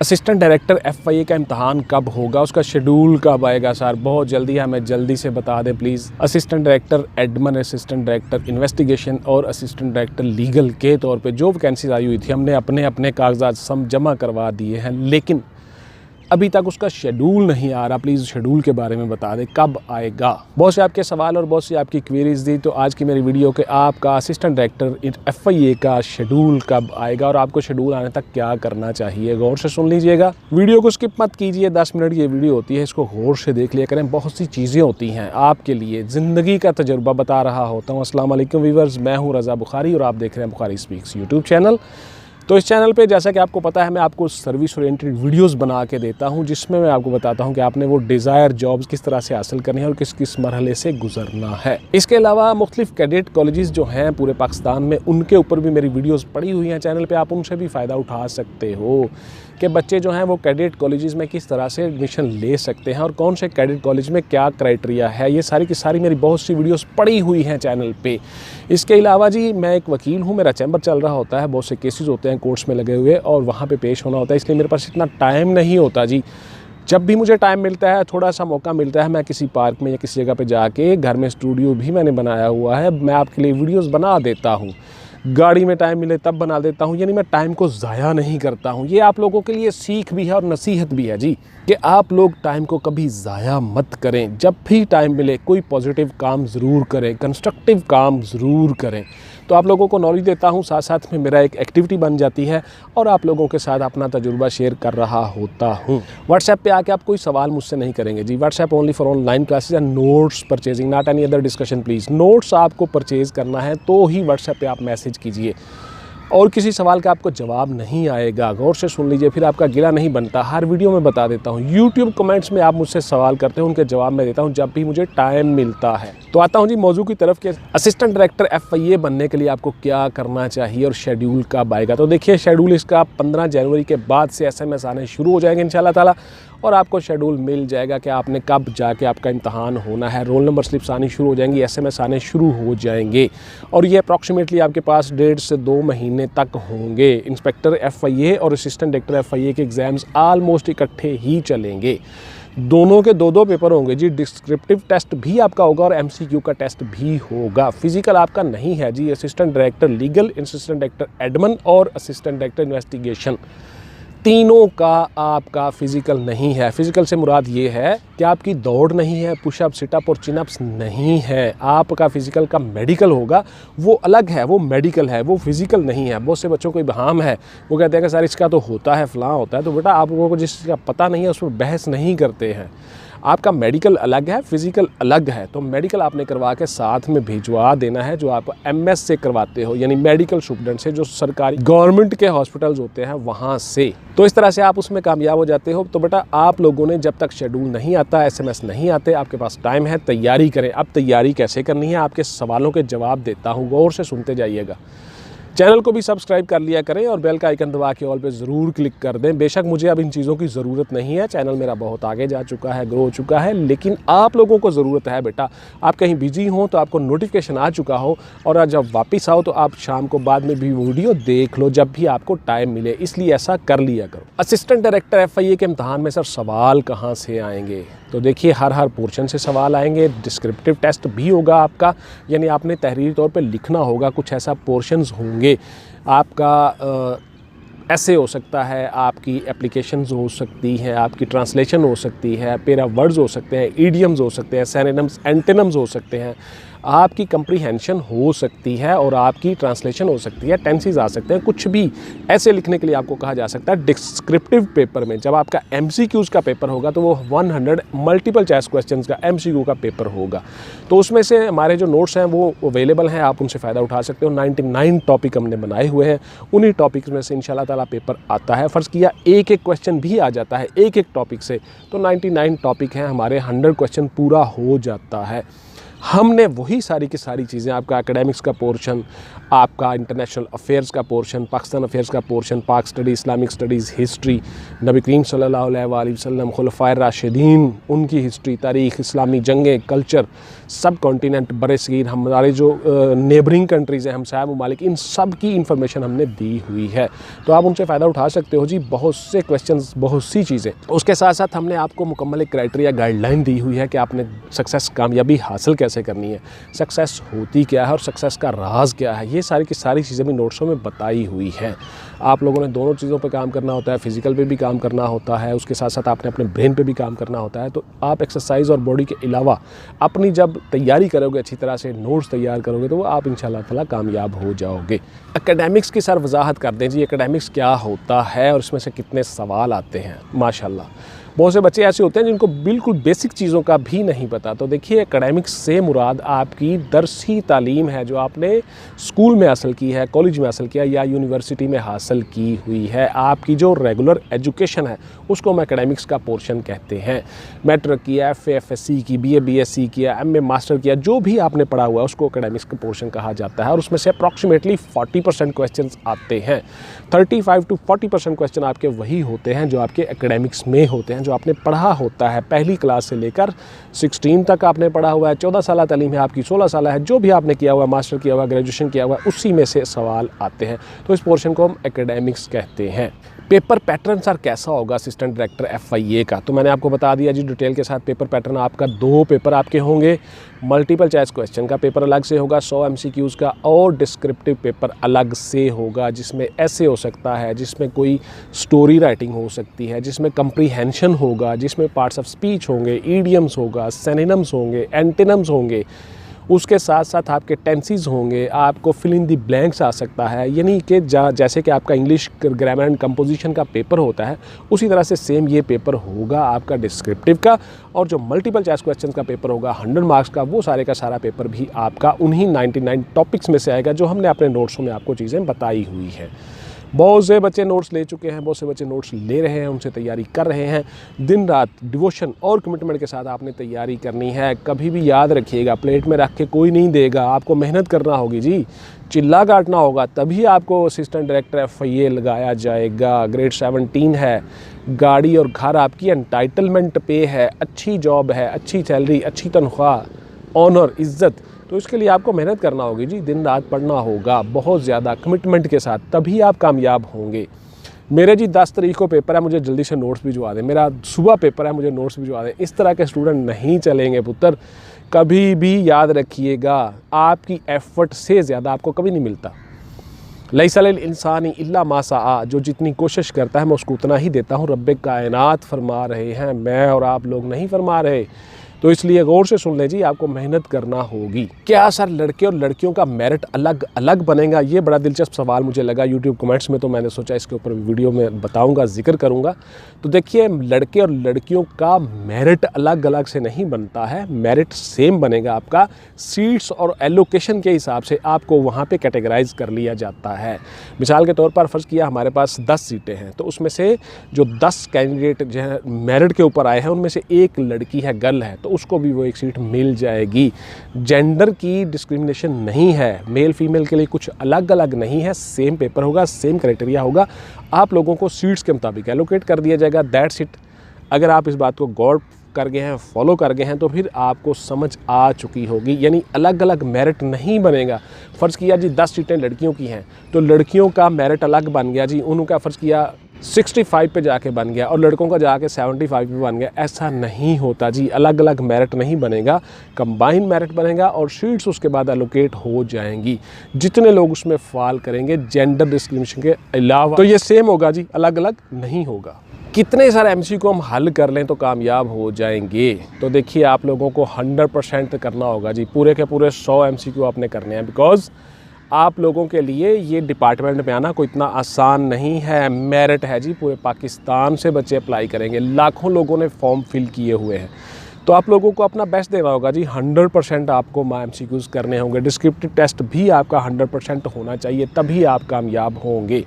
Assistant director FIA का इम्तहान कब होगा, उसका शेड्यूल कब आएगा सर? बहुत जल्दी है, हमें जल्दी से बता दें please. Assistant director Edmund, assistant director investigation और असिस्टेंट डायरेक्टर लीगल के तौर पे जो वैकेंसीज आई हुई थी हमने अपने अपने कागजात सब जमा करवा दिए हैं, लेकिन अभी तक उसका शेड्यूल नहीं आ रहा। प्लीज़ शेड्यूल के बारे में बता दें कब आएगा। बहुत से आपके सवाल और बहुत सी आपकी क्वेरीज दी, तो आज की मेरी वीडियो के आपका असिस्टेंट डायरेक्टर FIA का शेड्यूल कब आएगा और आपको शेड्यूल आने तक क्या करना चाहिए, गौर से सुन लीजिएगा। वीडियो को स्किप मत कीजिए, 10 मिनट की वीडियो होती है, इसको गौर से देख लिया करें। बहुत सी चीज़ें होती हैं आपके लिए, ज़िंदगी का तजुर्बा बता रहा होता हूँ। अस्सलाम वालेकुम व्यूअर्स, मैं हूँ रज़ा बुखारी और आप देख रहे हैं बुखारी स्पीक्स यूट्यूब चैनल। तो इस चैनल पे जैसा कि आपको पता है मैं आपको सर्विस ओरिएंटेड वीडियोस बना के देता हूं, जिसमें मैं आपको बताता हूं कि आपने वो डिज़ायर जॉब्स किस तरह से हासिल करनी है और किस किस मरहले से गुजरना है। इसके अलावा मुख्तलिफ कैडेट कॉलेजेस जो हैं पूरे पाकिस्तान में, उनके ऊपर भी मेरी वीडियोस पड़ी हुई हैं चैनल पे, आप उनसे भी फ़ायदा उठा सकते हो कि बच्चे जो हैं वो कैडेट कॉलेजेस में किस तरह से एडमिशन ले सकते हैं और कौन से कैडेट कॉलेज में क्या क्राइटेरिया है। ये सारी की सारी मेरी बहुत सी वीडियोस पड़ी हुई हैं चैनल पे। इसके अलावा जी मैं एक वकील हूँ, मेरा चैम्बर चल रहा होता है, बहुत से केसेस होते हैं कोर्ट्स में लगे हुए और वहाँ पे पेश होना होता है, इसलिए मेरे पास इतना टाइम नहीं होता जी। जब भी मुझे टाइम मिलता है, थोड़ा सा मौका मिलता है, मैं किसी पार्क में या किसी जगह पे जाके, घर में स्टूडियो भी मैंने बनाया हुआ है, मैं आपके लिए वीडियोस बना देता हूँ। गाड़ी में टाइम मिले तब बना देता हूँ, यानी मैं टाइम को ज़ाया नहीं करता हूँ। ये आप लोगों के लिए सीख भी है और नसीहत भी है जी, कि आप लोग टाइम को कभी ज़ाया मत करें। जब भी टाइम मिले कोई पॉजिटिव काम ज़रूर करें, कंस्ट्रक्टिव काम ज़रूर करें। तो आप लोगों को नॉलेज देता हूँ, साथ साथ में मेरा एक एक्टिविटी बन जाती है और आप लोगों के साथ अपना तजुर्बा शेयर कर रहा होता हूँ। व्हाट्सएप पे आके आप कोई सवाल मुझसे नहीं करेंगे जी। WhatsApp only for online classes and notes purchasing, not any other discussion please. Notes आपको परचेज़ करना है तो ही व्हाट्सएप पे आप मैसेज कीजिए, और किसी सवाल का आपको जवाब नहीं आएगा। गौर से सुन लीजिए, फिर आपका गिला नहीं बनता। हर वीडियो में बता देता हूँ। यूट्यूब कमेंट्स में आप मुझसे सवाल करते हो, उनके जवाब मैं देता हूँ जब भी मुझे टाइम मिलता है। तो आता हूँ जी मौजू की तरफ के असिस्टेंट डायरेक्टर FIA बनने के लिए आपको क्या करना चाहिए और शेड्यूल कब आएगा। तो देखिए शेड्यूल इसका 15 जनवरी के बाद से SMS आने शुरू हो जाएंगे इंशाल्लाह ताला, और आपको शेड्यूल मिल जाएगा कि आपने कब जाके आपका इम्तहान होना है। रोल नंबर स्लिप्स आनी शुरू हो जाएंगी, SMS आने शुरू हो जाएंगे, और ये अप्रॉक्सीमेटली आपके पास 1.5 से 2 महीने तक होंगे। इंस्पेक्टर FIA और असिस्टेंट डायरेक्टर FIA के एग्ज़ाम्स आलमोस्ट इकट्ठे ही चलेंगे। दोनों के 2-2 पेपर होंगे जी। डिस्क्रिप्टिव टेस्ट भी आपका होगा और MCQ का टेस्ट भी होगा। फिजिकल आपका नहीं है जी। Assistant director legal, assistant director admin और असिस्टेंट डायरेक्टर इन्वेस्टिगेशन, तीनों का आपका फ़िज़िकल नहीं है। फ़िज़िकल से मुराद ये है कि आपकी दौड़ नहीं है, पुशअप, सिटअप और चिनअप्स नहीं है। आपका फ़िज़िकल का मेडिकल होगा, वो अलग है, वो मेडिकल है, वो फ़िज़िकल नहीं है। बहुत से बच्चों को इबहाम है, वो कहते हैं कि सर इसका तो होता है, फ़लाँ होता है। तो बेटा आप लोगों को जिसका पता नहीं है उस पर बहस नहीं करते हैं। आपका मेडिकल अलग है, फ़िज़िकल अलग है। तो मेडिकल आपने करवा के साथ में भिजवा देना है, जो आप MS से करवाते हो, यानी मेडिकल स्टूडेंट से, जो सरकारी गवर्नमेंट के हॉस्पिटल्स होते हैं वहाँ से। तो इस तरह से आप उसमें कामयाब हो जाते हो। तो बेटा आप लोगों ने जब तक शेड्यूल नहीं आता, SMS नहीं आते, आपके पास टाइम है, तैयारी करें। अब तैयारी कैसे करनी है, आपके सवालों के जवाब देता हूँ, गौर से सुनते जाइएगा। चैनल को भी सब्सक्राइब कर लिया करें और बेल का आइकन दबा के ऑल पे ज़रूर क्लिक कर दें। बेशक मुझे अब इन चीज़ों की ज़रूरत नहीं है, चैनल मेरा बहुत आगे जा चुका है, ग्रो हो चुका है, लेकिन आप लोगों को ज़रूरत है बेटा। आप कहीं बिजी हो तो आपको नोटिफिकेशन आ चुका हो, और जब वापस आओ तो आप शाम को बाद में भी वीडियो देख लो जब भी आपको टाइम मिले, इसलिए ऐसा कर लिया करो। असिस्टेंट डायरेक्टर FIA के इम्तहान में सर सवाल कहाँ से आएंगे? तो देखिए हर पोर्शन से सवाल आएंगे। डिस्क्रिप्टिव टेस्ट भी होगा आपका, यानी आपने तहरीरी तौर पे लिखना होगा, कुछ ऐसा पोर्शंस होंगे। आपका ऐसे हो सकता है, आपकी एप्लीकेशंस हो सकती हैं, आपकी ट्रांसलेशन हो सकती है, पेरा वर्ड्स हो सकते हैं, ईडियम्स हो सकते हैं, सिनोनिम्स एंटोनिम्स हो सकते हैं, आपकी कंप्रीहेंशन हो सकती है और आपकी ट्रांसलेशन हो सकती है, टेंसेस आ सकते हैं। कुछ भी ऐसे लिखने के लिए आपको कहा जा सकता है। डिस्क्रिप्टिव पेपर में जब आपका MCQs का पेपर होगा तो वो 100 मल्टीपल चॉइस क्वेश्चंस का MCQ का पेपर होगा। तो उसमें से हमारे जो नोट्स हैं वो अवेलेबल हैं, आप उनसे फ़ायदा उठा सकते हो। 99 टॉपिक हमने बनाए हुए हैं, उन्हीं टॉपिक्स में से इंशाल्लाह ताला पेपर आता है। फ़र्ज़ किया एक क्वेश्चन भी आ जाता है एक टॉपिक से, तो 99 टॉपिक हैं हमारे, 100 क्वेश्चन पूरा हो जाता है। हमने वही सारी की सारी चीज़ें, आपका एकेडमिक्स का पोर्शन, आपका इंटरनेशनल अफेयर्स का पोर्शन, पाकिस्तान अफेयर्स का पोर्शन, पाक स्टडी, इस्लामिक स्टडीज़, हिस्ट्री, नबी करीम सल्लल्लाहु अलैहि वसल्लम, खुलफाए राशिदीन, उनकी हिस्ट्री, तारीख़, इस्लामी जंगें, कल्चर, सब कॉन्टिनेंट, बरसगीर, हमारे जो नेबरिंग कंट्रीज़ हैं, हमसाया ममालिक, इन सब की इन्फॉर्मेशन हमने दी हुई है। तो आप उनसे फ़ायदा उठा सकते हो जी। बहुत से क्वेश्चंस, बहुत सी चीज़ें। उसके साथ साथ हमने आपको मुकम्मल एक क्राइटेरिया गाइडलाइन दी हुई है कि आपने सक्सेस, कामयाबी हासिल कैसे करनी है, सक्सेस होती क्या है और सक्सेस का राज क्या है, ये सारी की सारी चीज़ें भी नोट्सों में बताई हुई हैं। आप लोगों ने दोनों चीज़ों पे काम करना होता है, फिज़िकल पे भी काम करना होता है, उसके साथ साथ आपने अपने ब्रेन पे भी काम करना होता है। तो आप एक्सरसाइज और बॉडी के अलावा अपनी जब तैयारी करोगे, अच्छी तरह से नोट्स तैयार करोगे, तो वो आप इंशाल्लाह ताला कामयाब हो जाओगे। एकेडमिक्स की सर वजाहत कर दें जी, एकेडमिक्स क्या होता है और इसमें से कितने सवाल आते हैं। माशाल्लाह बहुत से बच्चे ऐसे होते हैं जिनको बिल्कुल बेसिक चीज़ों का भी नहीं पता। तो देखिए, एकेडमिक्स से मुराद आपकी दरसी तालीम है जो आपने स्कूल में हासिल की है, कॉलेज में हासिल किया या यूनिवर्सिटी में हासिल की हुई है। आपकी जो रेगुलर एजुकेशन है उसको हम एकेडमिक्स का पोर्शन कहते हैं। मैट्रिक किया, FA-FSC की, BA BSc किया, MA मास्टर किया, जो भी आपने पढ़ा हुआ है उसको एकेडमिक्स का पोर्शन कहा जाता है। और उसमें से अप्रॉक्सीमेटली 40% क्वेश्चन आते हैं। 35 to 40% क्वेश्चन आपके वही होते हैं जो आपके एकेडमिक्स में होते हैं, जो आपने पढ़ा होता है। पहली क्लास से लेकर 16 तक आपने पढ़ा हुआ है, 14 साल तालीम है आपकी, 16 साल है, जो भी आपने किया हुआ है, मास्टर किया हुआ, ग्रेजुएशन किया हुआ है, उसी में से सवाल आते हैं। तो इस पोर्शन को हम एकेडमिक्स कहते हैं। पेपर पैटर्न सर कैसा होगा असिस्टेंट डायरेक्टर FIA का, तो मैंने आपको बता दिया जी डिटेल के साथ। पेपर पैटर्न आपका 2 पेपर आपके होंगे। मल्टीपल चॉइस क्वेश्चन का पेपर अलग से होगा 100 MCQs का, और डिस्क्रिप्टिव पेपर अलग से होगा जिसमें ऐसे हो सकता है, जिसमें कोई स्टोरी राइटिंग हो सकती है, जिसमें कंप्रीहेंशन होगा, जिसमें पार्ट्स ऑफ स्पीच होंगे, ईडियम्स होगा, सिनोनिम्स होंगे, एंटोनिम्स होंगे। उसके साथ साथ आपके टेंसेस होंगे, आपको फिल इन दी ब्लैंक्स आ सकता है। यानी कि जैसे कि आपका इंग्लिश ग्रामर एंड कंपोजिशन का पेपर होता है, उसी तरह से सेम ये पेपर होगा आपका डिस्क्रिप्टिव का। और जो मल्टीपल चॉइस क्वेश्चन का पेपर होगा 100 मार्क्स का, वो सारे का सारा पेपर भी आपका उन्हीं 99 टॉपिक्स में से आएगा जो हमने अपने नोट्सों में आपको चीज़ें बताई हुई हैं। बहुत से बच्चे नोट्स ले चुके हैं, बहुत से बच्चे नोट्स ले रहे हैं, उनसे तैयारी कर रहे हैं। दिन रात डिवोशन और कमिटमेंट के साथ आपने तैयारी करनी है। कभी भी याद रखिएगा, प्लेट में रख के कोई नहीं देगा, आपको मेहनत करना होगी जी, चिल्ला काटना होगा, तभी आपको असिस्टेंट डायरेक्टर FIA लगाया जाएगा। ग्रेड 17 है, गाड़ी और घर आपकी एंटाइटलमेंट पे है, अच्छी जॉब है, अच्छी सैलरी, अच्छी तनख्वाह, ऑनर, इज़्ज़त। तो इसके लिए आपको मेहनत करना होगी जी, दिन रात पढ़ना होगा बहुत ज़्यादा कमिटमेंट के साथ, तभी आप कामयाब होंगे। मेरे जी 10 तारीख को पेपर है, मुझे जल्दी से नोट्स भिजवा दें। मेरा सुबह पेपर है, मुझे नोट्स भिजवा दें। इस तरह के स्टूडेंट नहीं चलेंगे पुत्र। कभी भी याद रखिएगा, आपकी एफ़र्ट से ज़्यादा आपको कभी नहीं मिलता। लैसा लिल इंसानी इल्ला मा सआ, जो जितनी कोशिश करता है मैं उसको उतना ही देता हूँ। रब्बे कायनात फरमा रहे हैं, मैं और आप लोग नहीं फरमा रहे। तो इसलिए गौर से सुन लें जी, आपको मेहनत करना होगी। क्या सर लड़के और लड़कियों का मेरिट अलग अलग बनेगा? ये बड़ा दिलचस्प सवाल मुझे लगा यूट्यूब कमेंट्स में, तो मैंने सोचा इसके ऊपर वीडियो में बताऊंगा, जिक्र करूंगा। तो देखिए, लड़के और लड़कियों का मेरिट अलग अलग से नहीं बनता है, मेरिट सेम बनेगा। आपका सीट्स और एलोकेशन के हिसाब से आपको वहाँ पे कैटेगराइज कर लिया जाता है। मिसाल के तौर पर फ़र्ज़ किया हमारे पास 10 सीटें हैं, तो उसमें से जो 10 कैंडिडेट जो है मेरिट के ऊपर आए हैं, उनमें से एक लड़की है, गर्ल है, तो उसको भी वो एक सीट मिल जाएगी। जेंडर की डिस्क्रिमिनेशन नहीं है, मेल फीमेल के लिए कुछ अलग अलग नहीं है, सेम पेपर होगा, सेम क्राइटेरिया होगा। आप लोगों को सीट्स के मुताबिक एलोकेट कर दिया जाएगा, दैट्स इट। अगर आप इस बात को गौर कर गए हैं, फॉलो कर गए हैं, तो फिर आपको समझ आ चुकी होगी। यानी अलग अलग मेरिट नहीं बनेगा। फ़र्ज़ किया जी 10 सीटें लड़कियों की हैं, तो लड़कियों का मेरिट अलग बन गया जी, उनका फ़र्ज़ किया 65 पे जाके बन गया और लड़कों का जाके 75 पे बन गया। ऐसा नहीं होता जी, अलग अलग मेरिट नहीं बनेगा, कंबाइन मेरिट बनेगा और सीट्स उसके बाद एलोकेट हो जाएंगी। जितने लोग उसमें फॉल करेंगे जेंडर डिस्क्रिमिनेशन के अलावा, तो ये सेम होगा जी, अलग अलग नहीं होगा। कितने सारे MCQ को हम हल कर लें तो कामयाब हो जाएंगे? तो देखिए, आप लोगों को 100% करना होगा जी, पूरे के पूरे 100 MCQ आपने करने हैं। बिकॉज़ आप लोगों के लिए ये डिपार्टमेंट में आना कोई इतना आसान नहीं है, मेरिट है जी। पूरे पाकिस्तान से बच्चे अप्लाई करेंगे, लाखों लोगों ने फॉर्म फिल किए हुए हैं, तो आप लोगों को अपना बेस्ट देना होगा जी। 100% आपको MCQs करने होंगे। डिस्क्रिप्टिव टेस्ट भी आपका 100% होना चाहिए, तभी आप कामयाब होंगे।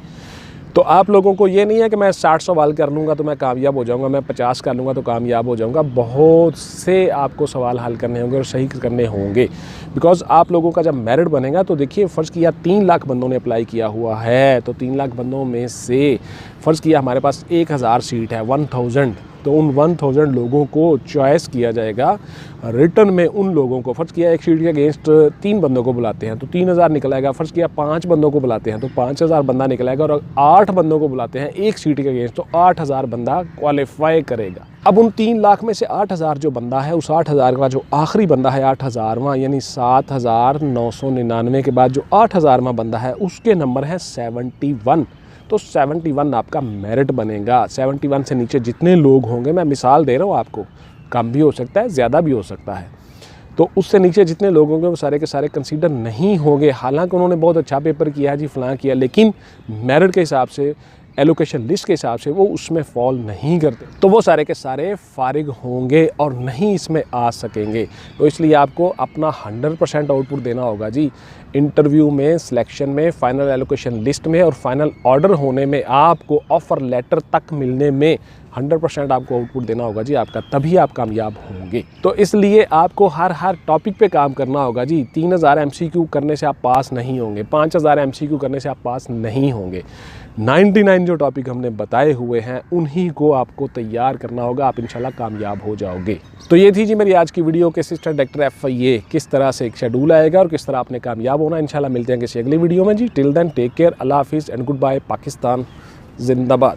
तो आप लोगों को ये नहीं है कि मैं 60 सवाल कर लूँगा तो मैं कामयाब हो जाऊँगा, मैं 50 कर लूँगा तो कामयाब हो जाऊँगा। बहुत से आपको सवाल हल करने होंगे और सही करने होंगे। बिकॉज़ आप लोगों का जब मेरिट बनेगा तो देखिए, फ़र्ज़ किया 3 लाख बंदों ने अप्लाई किया हुआ है, तो 3 लाख बंदों में से फ़र्ज़ किया हमारे पास 1000 सीट है, 1000, तो उन 1000 लोगों को चॉइस किया जाएगा। रिटर्न में उन लोगों को फ़र्ज़ किया एक सीट के अगेंस्ट 3 बंदों को बुलाते हैं तो 3000 निकल आएगा। फ़र्ज़ किया 5 बंदों को बुलाते हैं तो 5000 बंदा निकल आएगा, और 8 बंदों को बुलाते हैं एक सीट के अगेंस्ट तो 8000 बंदा क्वालिफाई करेगा। अब उन 3 लाख में से 8000 जो बंदा है, उस 8000 का जो आखिरी बंदा है 8000वां, यानी 7999 के बाद जो 8000वां बंदा है उसके नंबर है 71। तो 71 आपका मेरिट बनेगा। 71 से नीचे जितने लोग होंगे, मैं मिसाल दे रहा हूँ आपको, कम भी हो सकता है, ज़्यादा भी हो सकता है, तो उससे नीचे जितने लोग होंगे वो सारे के सारे कंसीडर नहीं होंगे। हालांकि उन्होंने बहुत अच्छा पेपर किया है जी, फ़लाँ किया, लेकिन मेरिट के हिसाब से, एलोकेशन लिस्ट के हिसाब से वो उसमें फॉल नहीं करते, तो वो सारे के सारे फारिग होंगे और नहीं इसमें आ सकेंगे। तो इसलिए आपको अपना 100% आउटपुट देना होगा जी। इंटरव्यू में, सिलेक्शन में, फाइनल एलोकेशन लिस्ट में और फाइनल ऑर्डर होने में, आपको ऑफ़र लेटर तक मिलने में 100% आपको आउटपुट देना होगा जी आपका, तभी आप कामयाब होंगे। तो इसलिए आपको हर टॉपिक पे काम करना होगा जी। 3000 MCQ करने से आप पास नहीं होंगे, 5000 MCQ करने से आप पास नहीं होंगे। 99 जो टॉपिक हमने बताए हुए हैं उन्हीं को आपको तैयार करना होगा, आप इंशाल्लाह कामयाब हो जाओगे। तो ये थी जी मेरी आज की वीडियो के असिस्टेंट डायरेक्टर FIA किस तरह से एक शेड्यूल आएगा और किस तरह आपने कामयाब होना। इंशाल्लाह मिलते हैं किसी अगली वीडियो में जी। टिल देन टेक केयर, अल्लाह हाफिज़ एंड गुड बाय। पाकिस्तान जिंदाबाद।